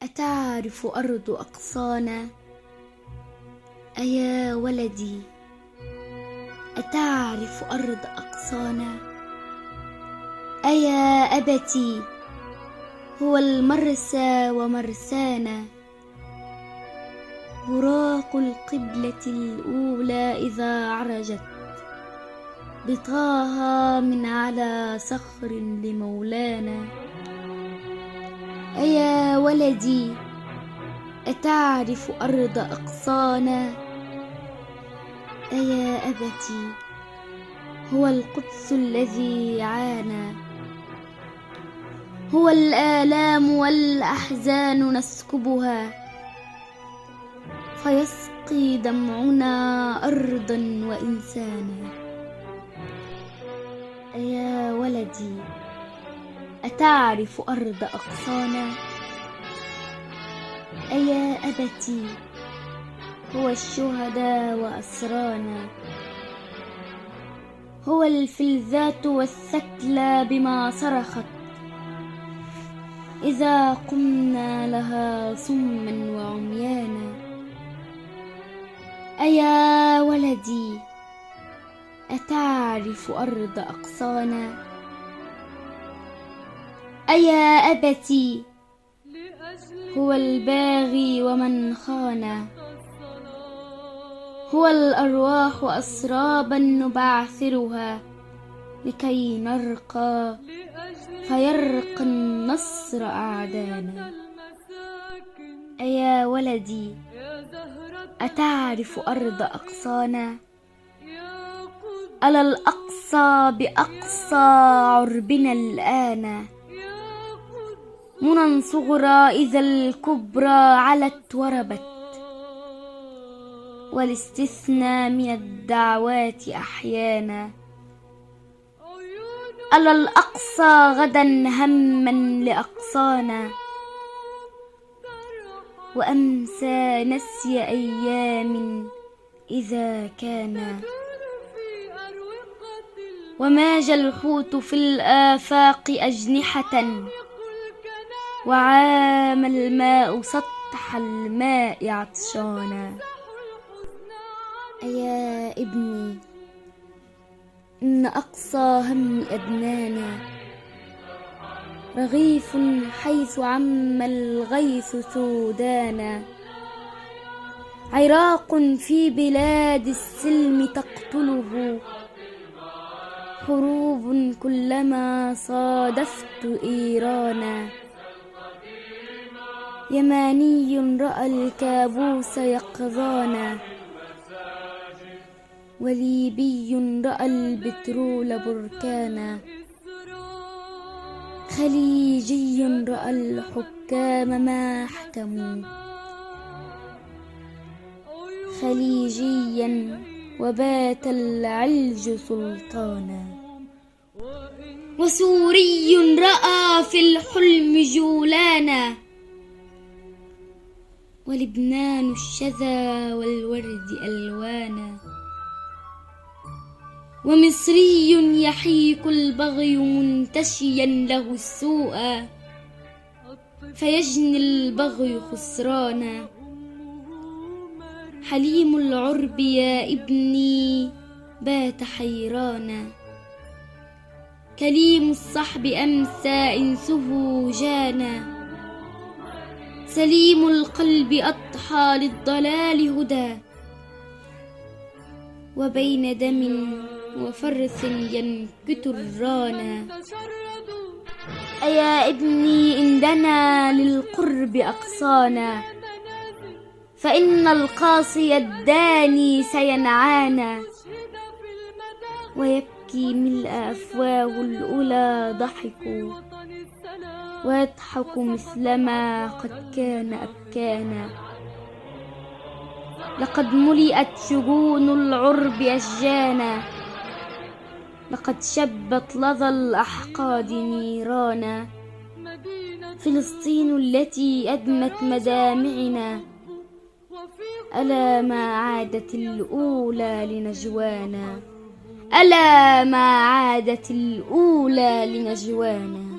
أتعرف أرض أقصانا؟ أيا ولدي، أتعرف أرض أقصانا؟ أيا أبتي، هو المرسى ومرسانا. براق القبلة الأولى إذا عرجت بطاها من على صخر لمولانا. أيا ولدي، أتعرف أرض أقصانا؟ أيا أبتي، هو القدس الذي عانى. هو الآلام والأحزان نسكبها فيسقي دمعنا أرضا وإنسانا. أيا ولدي، أتعرف أرض أقصانا؟ أيا أبتي، هو الشهداء وأسرانا. هو الفلذات والثكلى بما صرخت إذا قمنا لها صما وعميانا. أيا ولدي، أتعرف أرض أقصانا؟ أيا أبتي، هو الباغي ومن خان. هو الأرواح أسرابا نبعثرها لكي نرقى فيرقى النصر أعدانا. أيا ولدي، أتعرف أرض أقصانا؟ ألا الأقصى بأقصى عربنا الآن. منى صغرى إذا الكبرى علت وربت، والاستثناء من الدعوات أحيانا. ألا الأقصى غدا هما لأقصانا، وأمسى نسي أيام إذا كان. وماج الحوت في الآفاق أجنحة، وعام الماء سطح الماء عطشانا. أيا ابني، إن أقصى هم أدنانا رغيف حيث عم الغيث سودانا. عراق في بلاد السلم تقتله حروب كلما صادفت إيرانا. يماني رأى الكابوس يقظانا، وليبي رأى البترول بركانا. خليجي رأى الحكام ما حكموا خليجيا وبات العلج سلطانا. وسوري رأى في الحلم جولانا، ولبنان الشذا والورد ألوانا. ومصري يحيك البغي منتشيا له السوء فيجني البغي خسرانا. حليم العرب يا ابني بات حيرانا، كليم الصحب أمسى إنسه جانا. سليم القلب أضحى للضلال هدى، وبين دم وفرث ينكت الرانا. أيا ابني، إن دنا للقرب أقصانا، فإن القاصي الداني سينعانا. ويبكي ملء أفواه الأولى ضحكوا، ويضحك مثلما قد كان أبكانا. لقد ملئت شجون العرب أشجانا، لقد شبت لظى الأحقاد نيرانا. فلسطين التي أدمت مدامعنا، ألا ما عادت الأولى لنجوانا. ألا ما عادت الأولى لنجوانا.